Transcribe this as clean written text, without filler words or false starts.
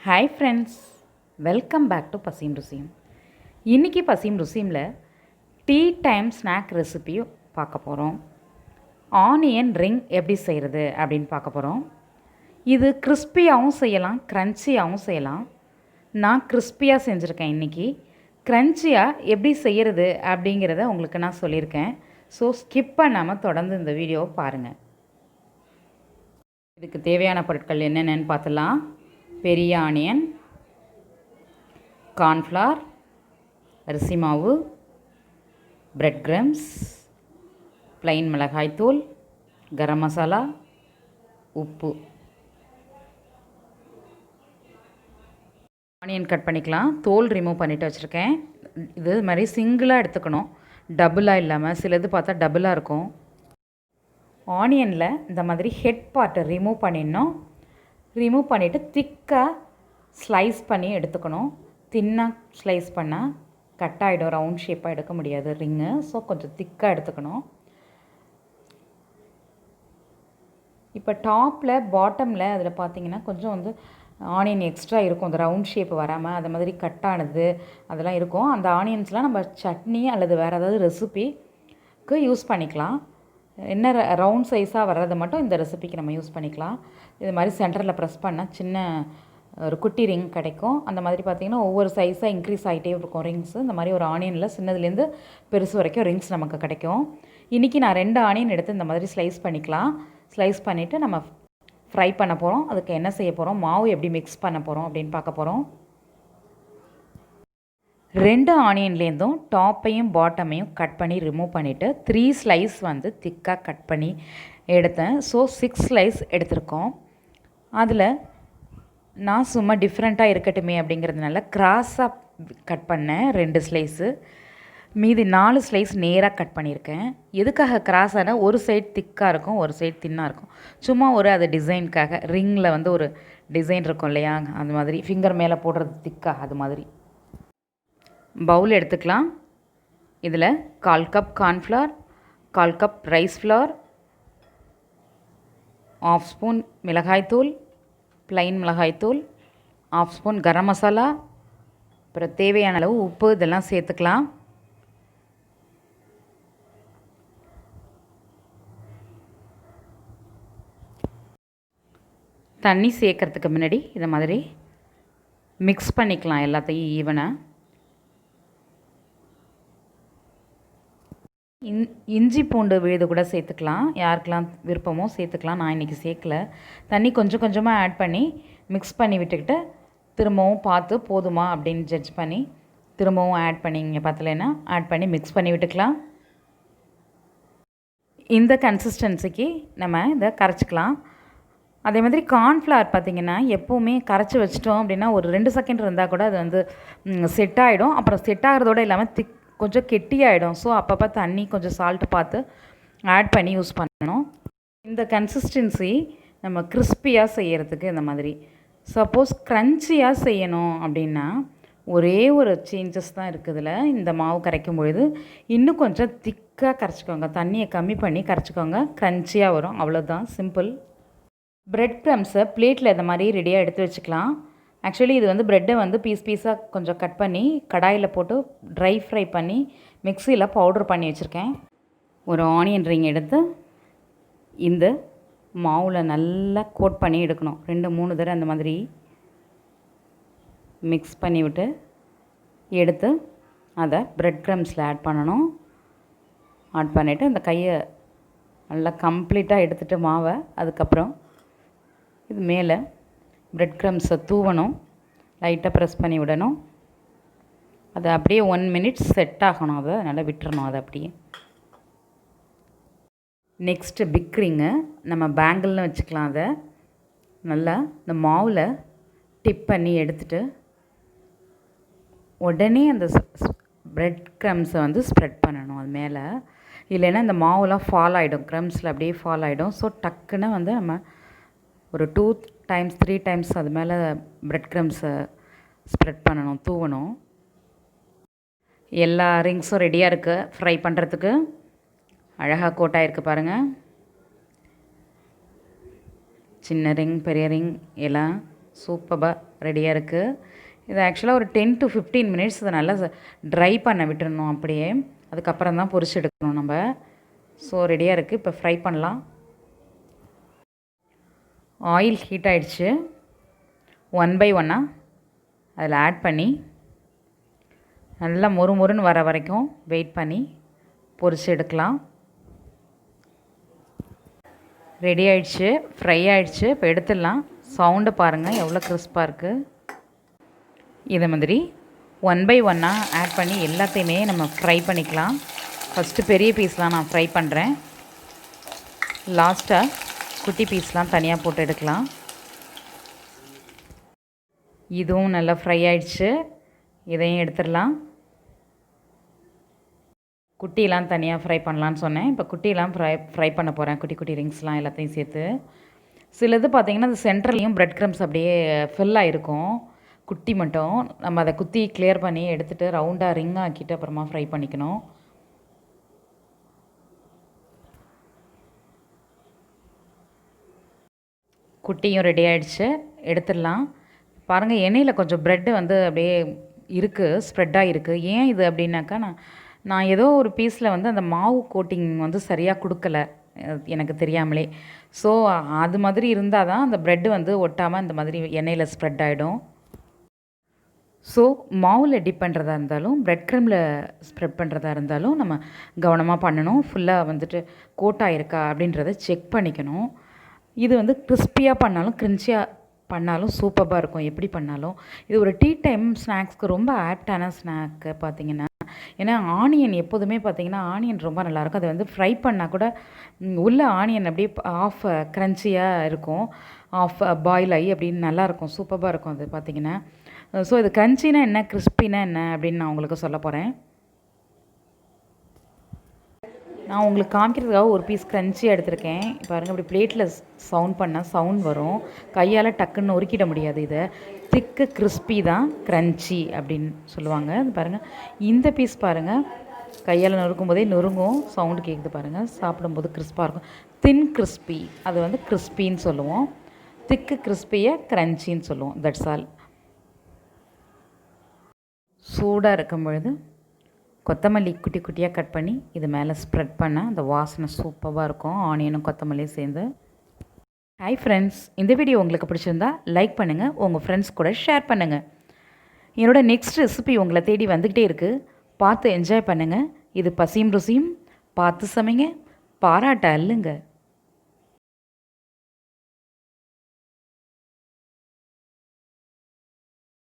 Hi friends, welcome back to பசியும் ருசியும். இன்றைக்கி பசியும் ருசியுமில் டீ டைம் ஸ்நாக் ரெசிபி பார்க்க போகிறோம். ஆனியன் ரிங் எப்படி செய்கிறது அப்படின்னு பார்க்க போகிறோம். இது கிறிஸ்பியாகவும் செய்யலாம், க்ரன்ச்சியாகவும் செய்யலாம். நான் கிறிஸ்பியாக செஞ்சுருக்கேன் இன்றைக்கி. க்ரன்ச்சியாக எப்படி செய்கிறது அப்படிங்கிறத உங்களுக்கு நான் சொல்லியிருக்கேன். ஸோ ஸ்கிப் பண்ணாமல் தொடர்ந்து இந்த வீடியோவை பாருங்கள். இதுக்கு தேவையான பொருட்கள் என்னென்னு பார்த்துலாம். பெரிய ஆனியன், கார்ன்ஃப்ளவர், அரிசி மாவு, பிரெட் கிரம்ஸ், ப்ளைன் மிளகாய்த்தூள், கரம் மசாலா, உப்பு. ஆனியன் கட் பண்ணிக்கலாம். தோல் ரிமூவ் பண்ணிவிட்டு வச்சுருக்கேன். இது மாதிரி சிங்கிளாக எடுத்துக்கணும், டபுளாக இல்லாமல். சிலது பார்த்தா டபுளாக இருக்கும். ஆனியனில் இந்த மாதிரி ஹெட் பார்ட்டை ரிமூவ் பண்ணிடணும். ரிமூவ் பண்ணிவிட்டு திக்காக ஸ்லைஸ் பண்ணி எடுத்துக்கணும். தின்னாக ஸ்லைஸ் பண்ணால் கட் ஆகிடும், ரவுண்ட் ஷேப்பாக எடுக்க முடியாது ரிங்கு. ஸோ கொஞ்சம் திக்காக எடுத்துக்கணும். இப்போ டாப்பில் பாட்டமில் அதில் பார்த்தீங்கன்னா கொஞ்சம் ஆனியன் எக்ஸ்ட்ரா இருக்கும், அந்த ரவுண்ட் ஷேப் வராமல் அது மாதிரி கட் ஆனது அதெல்லாம் இருக்கும். அந்த ஆனியன்ஸ்லாம் நம்ம சட்னி அல்லது வேறு ஏதாவது ரெசிபிக்கு யூஸ் பண்ணிக்கலாம். என்ன ரவுண்ட் சைஸாக வர்றதை மட்டும் இந்த ரெசிபிக்கு நம்ம யூஸ் பண்ணிக்கலாம். இது மாதிரி சென்டரில் ப்ரெஸ் பண்ணால் சின்ன ஒரு குட்டி ரிங் கிடைக்கும். அந்த மாதிரி பார்த்திங்கன்னா ஒவ்வொரு சைஸாக இன்க்ரீஸ் ஆகிட்டே இருக்கும் ரிங்ஸு. இந்த மாதிரி ஒரு ஆனியனில் சின்னதுலேருந்து பெருசு வரைக்கும் ரிங்ஸ் நமக்கு கிடைக்கும். இன்றைக்கி நான் 2 ஆனியன் எடுத்து இந்த மாதிரி ஸ்லைஸ் பண்ணிக்கலாம். ஸ்லைஸ் பண்ணிவிட்டு நம்ம ஃப்ரை பண்ண போகிறோம். அதுக்கு என்ன செய்ய போகிறோம், மாவு எப்படி மிக்ஸ் பண்ண போகிறோம் அப்படின்னு பார்க்க போகிறோம். 2 ஆனியன்லேருந்தும் டாப்பையும் பாட்டமையும் கட் பண்ணி ரிமூவ் பண்ணிவிட்டு 3 ஸ்லைஸ் திக்காக கட் பண்ணி எடுத்தேன். ஸோ 6 ஸ்லைஸ் எடுத்திருக்கோம். அதில் நான் சும்மா டிஃப்ரெண்ட்டாக இருக்கட்டுமே அப்படிங்கிறதுனால கிராஸாக கட் பண்ணேன் 2 ஸ்லைஸு. மீதி 4 ஸ்லைஸ் நேராக கட் பண்ணியிருக்கேன். எதுக்காக கிராஸான, ஒரு சைடு திக்காக இருக்கும், ஒரு சைடு தின்னாக இருக்கும். சும்மா அது டிசைனுக்காக. ரிங்கில் ஒரு டிசைன் இருக்கும் இல்லையா, அந்த மாதிரி ஃபிங்கர் மேலே போடுறது திக்காக, அது மாதிரி. பவுல் எடுத்துக்கலாம். இதில் 1/4 cup cornflour, 1/4 cup rice flower, 1/2 spoon மிளகாய்த்தூள், ப்ளைன் மிளகாய்த்தூள், 1/2 ஸ்பூன் கரம் மசாலா, அப்புறம் தேவையான அளவு உப்பு, இதெல்லாம் சேர்த்துக்கலாம். தண்ணி சேர்க்கறதுக்கு முன்னாடி இதை மாதிரி மிக்ஸ் பண்ணிக்கலாம் எல்லாத்தையும் ஈவனாக. இஞ்சி பூண்டு விழுது கூட சேர்த்துக்கலாம், யாருக்கெல்லாம் விருப்பமோ சேர்த்துக்கலாம். நான் இன்றைக்கி சேர்க்கல. தண்ணி கொஞ்சம் கொஞ்சமாக ஆட் பண்ணி மிக்ஸ் பண்ணி விட்டுக்கிட்டு திரும்பவும் பார்த்து போதுமா அப்படின்னு ஜட்ஜ் பண்ணி திரும்பவும் ஆட் பண்ணி, இங்கே பார்த்தலைன்னா ஆட் பண்ணி மிக்ஸ் பண்ணி விட்டுக்கலாம். இந்த கன்சிஸ்டன்சிக்கு நம்ம இதை கரைச்சிக்கலாம். அதே மாதிரி கார்ன்ஃப்ளவர் பார்த்திங்கன்னா எப்போவுமே கரைச்சி வச்சிட்டோம் அப்படின்னா ஒரு 2 செகண்ட் இருந்தால் கூட அது செட் ஆகிடும். அப்புறம் செட் ஆகிறதோடு இல்லாமல் கொஞ்சம் கெட்டியாகிடும். ஸோ அப்பப்போ தண்ணி கொஞ்சம் சால்ட்டு பார்த்து ஆட் பண்ணி யூஸ் பண்ணணும். இந்த கன்சிஸ்டன்சி நம்ம கிறிஸ்பியாக செய்கிறதுக்கு இந்த மாதிரி. சப்போஸ் க்ரன்ச்சியாக செய்யணும் அப்படின்னா ஒரே ஒரு சேஞ்சஸ் தான் இருக்குதுல. இந்த மாவு கரைக்கும் பொழுது இன்னும் கொஞ்சம் திக்காக கரைச்சிக்கோங்க, தண்ணியை கம்மி பண்ணி கரைச்சிக்கோங்க, க்ரன்ச்சியாக வரும். அவ்வளோதான், சிம்பிள். பிரெட் க்ரம்ஸை பிளேட்டில் இந்த மாதிரி ரெடியாக எடுத்து வச்சுக்கலாம். ஆக்சுவலி இது ப்ரெட்டை பீஸாக கொஞ்சம் கட் பண்ணி கடாயில் போட்டு ட்ரை ஃப்ரை பண்ணி மிக்சியில் பவுட்ரு பண்ணி வச்சுருக்கேன். ஒரு ஆனியன் ரிங் எடுத்து இந்த மாவில் நல்லா கோட் பண்ணி எடுக்கணும். 2-3 தடவை அந்த மாதிரி மிக்ஸ் பண்ணி விட்டு எடுத்து அதை பிரெட் க்ரம்ஸில் ஆட் பண்ணணும். ஆட் பண்ணிவிட்டு இந்த கையை நல்லா கம்ப்ளீட்டாக எடுத்துகிட்டு மாவை அதுக்கப்புறம் இது மேலே பிரெட் க்ரம்ஸை தூவணும். லைட்டாக ப்ரெஸ் பண்ணி விடணும். அது அப்படியே 1 மினிட் செட் ஆகணும். அதை நல்லா விட்டுறணும். அதை அப்படியே. நெக்ஸ்ட்டு பிக் ரிங்கு நம்ம பேங்கிள்னு வச்சுக்கலாம். அதை நல்லா இந்த மாவில் டிப் பண்ணி எடுத்துகிட்டு உடனே அந்த பிரெட் க்ரம்ஸை ஸ்ப்ரெட் பண்ணணும் அது மேலே. இல்லைன்னா இந்த மாவுலாம் ஃபால் ஆகிடும், க்ரம்ஸில் அப்படியே ஃபால் ஆகிடும். ஸோ டக்குன்னு நம்ம ஒரு 2 டைம்ஸ் 3 டைம்ஸ் அது மேலே பிரெட் க்ரம்ஸை ஸ்ப்ரெட் பண்ணணும், தூவணும். எல்லா ரிங்ஸும் ரெடியாக இருக்குது ஃப்ரை பண்ணுறதுக்கு. அழகாக கோட்டாக இருக்குது பாருங்கள். சின்ன ரிங், பெரிய ரிங் எல்லாம் சூப்பராக ரெடியாக இருக்குது. இது ஆக்சுவலாக ஒரு 10 to 15 மினிட்ஸ் இதை நல்லா ட்ரை பண்ண விட்டுறணும் அப்படியே. அதுக்கப்புறம் தான் பொரிச்சு எடுக்கணும் நம்ம. ஸோ ரெடியாக இருக்குது. இப்போ ஃப்ரை பண்ணலாம். ஆயில் ஹீட் ஆகிடுச்சு. 1 by 1 அதில் ஆட் பண்ணி நல்லா மொறுன்னு வர வரைக்கும் வெயிட் பண்ணி பொரிச்சு எடுக்கலாம். ரெடி ஆகிடுச்சு, ஃப்ரை ஆகிடுச்சு. இப்போ எடுத்துடலாம். சவுண்டு பாருங்கள் எவ்வளோ கிறிஸ்பாக இருக்குது. இதை மாதிரி 1 by 1 ஆட் பண்ணி எல்லாத்தையுமே நம்ம ஃப்ரை பண்ணிக்கலாம். ஃபஸ்ட்டு பெரிய பீஸ்லாம் நான் ஃப்ரை பண்ணுறேன். லாஸ்ட்டாக குட்டி பீஸ்லாம் தனியாக போட்டு எடுக்கலாம். இதுவும் நல்லா ஃப்ரை ஆகிடுச்சு. இதையும் எடுத்துடலாம். குட்டிலாம் தனியாக ஃப்ரை பண்ணலான்னு சொன்னேன். இப்போ குட்டிலாம் ஃப்ரை பண்ண போகிறேன். குட்டி குட்டி ரிங்ஸ்லாம் எல்லாத்தையும் சேர்த்து. சிலது பார்த்திங்கன்னா அது சென்டர்லேயும் ப்ரெட் க்ரம்ஸ் அப்படியே ஃபில் ஆகிருக்கும். குட்டி மட்டும் நம்ம அதை குத்தி கிளியர் பண்ணி எடுத்துகிட்டு ரவுண்டாக ரிங் ஆக்கிட்டு அப்புறமா ஃப்ரை பண்ணிக்கணும். குட்டியும் ரெடி ஆகிடுச்சு, எடுத்துடலாம். பாருங்கள் எண்ணெயில் கொஞ்சம் ப்ரெட்டு வந்து அப்படியே இருக்குது, ஸ்ப்ரெட்டாக இருக்குது. ஏன் இது அப்படின்னாக்கா நான் ஏதோ ஒரு பீஸில் வந்து அந்த மாவு கோட்டிங் வந்து சரியாக கொடுக்கல எனக்கு தெரியாமலே. ஸோ அது மாதிரி இருந்தால் தான் அந்த ப்ரெட்டு வந்து ஒட்டாமல் இந்த மாதிரி எண்ணெயில் ஸ்ப்ரெட் ஆகிடும். ஸோ மாவில் டிப் பண்ணுறதா இருந்தாலும் ப்ரெட் க்ரம்மில் ஸ்ப்ரெட் பண்ணுறதா இருந்தாலும் நம்ம கவனமாக பண்ணணும். ஃபுல்லாக வந்துட்டு கோட்டாக இருக்கா அப்படின்றத செக் பண்ணிக்கணும். இது வந்து கிறிஸ்பியாக பண்ணாலும் கிரின்ச்சியாக பண்ணாலும் சூப்பராக இருக்கும். எப்படி பண்ணாலும் இது ஒரு டீ டைம் ஸ்நாக்ஸ்க்கு ரொம்ப ஆப்டான ஸ்நாக்கு பார்த்திங்கன்னா. ஏன்னா ஆனியன் எப்போதுமே பார்த்திங்கன்னா ஆனியன் ரொம்ப நல்லாயிருக்கும். அதை வந்து ஃப்ரை பண்ணால் கூட உள்ள ஆனியன் அப்படியே ஆஃப் க்ரன்ச்சியாக இருக்கும், ஆஃப் பாயில் ஆகி அப்படின்னு நல்லாயிருக்கும், சூப்பராக இருக்கும் அது பார்த்திங்கன்னா. ஸோ இது க்ரன்ச்சினா என்ன, கிறிஸ்பினா என்ன அப்படின்னு நான் உங்களுக்கு சொல்ல போகிறேன். நான் உங்களுக்கு காமிக்கிறதுக்காக ஒரு பீஸ் க்ரன்ச்சியாக எடுத்திருக்கேன். பாருங்கள் இப்படி பிளேட்டில் சவுண்ட் பண்ணால் சவுண்ட் வரும். கையால் டக்குன்னு உருக்கிட முடியாது. இதை திக்கு கிறிஸ்பி தான் க்ரன்ச்சி அப்படின்னு சொல்லுவாங்க. இது பாருங்கள் இந்த பீஸ் பாருங்கள், கையால் நொறுக்கும் போதே நொறுங்கும், சவுண்டு கேட்குது பாருங்கள். சாப்பிடும்போது கிறிஸ்பாக இருக்கும். தின் கிறிஸ்பி அது வந்து கிறிஸ்பின்னு சொல்லுவோம். திக்கு கிறிஸ்பியை க்ரன்ச்சின்னு சொல்லுவோம். That's all. சூடாக இருக்கும் பொழுது கொத்தமல்லி குட்டி குட்டியாக கட் பண்ணி இது மேலே ஸ்ப்ரெட் பண்ணால் அந்த வாசனை சூப்பராக இருக்கும், ஆனியனும் கொத்தமல்லியும் சேர்ந்து. ஹாய் ஃப்ரெண்ட்ஸ், இந்த வீடியோ உங்களுக்கு பிடிச்சிருந்தா லைக் பண்ணுங்கள், உங்கள் ஃப்ரெண்ட்ஸ் கூட ஷேர் பண்ணுங்கள். என்னோடய நெக்ஸ்ட் ரெசிபி உங்களை தேடி வந்துக்கிட்டே இருக்குது. பார்த்து என்ஜாய் பண்ணுங்கள். இது பசியும் ருசியும். பார்த்து சமைங்க, பாராட்ட அல்லுங்க.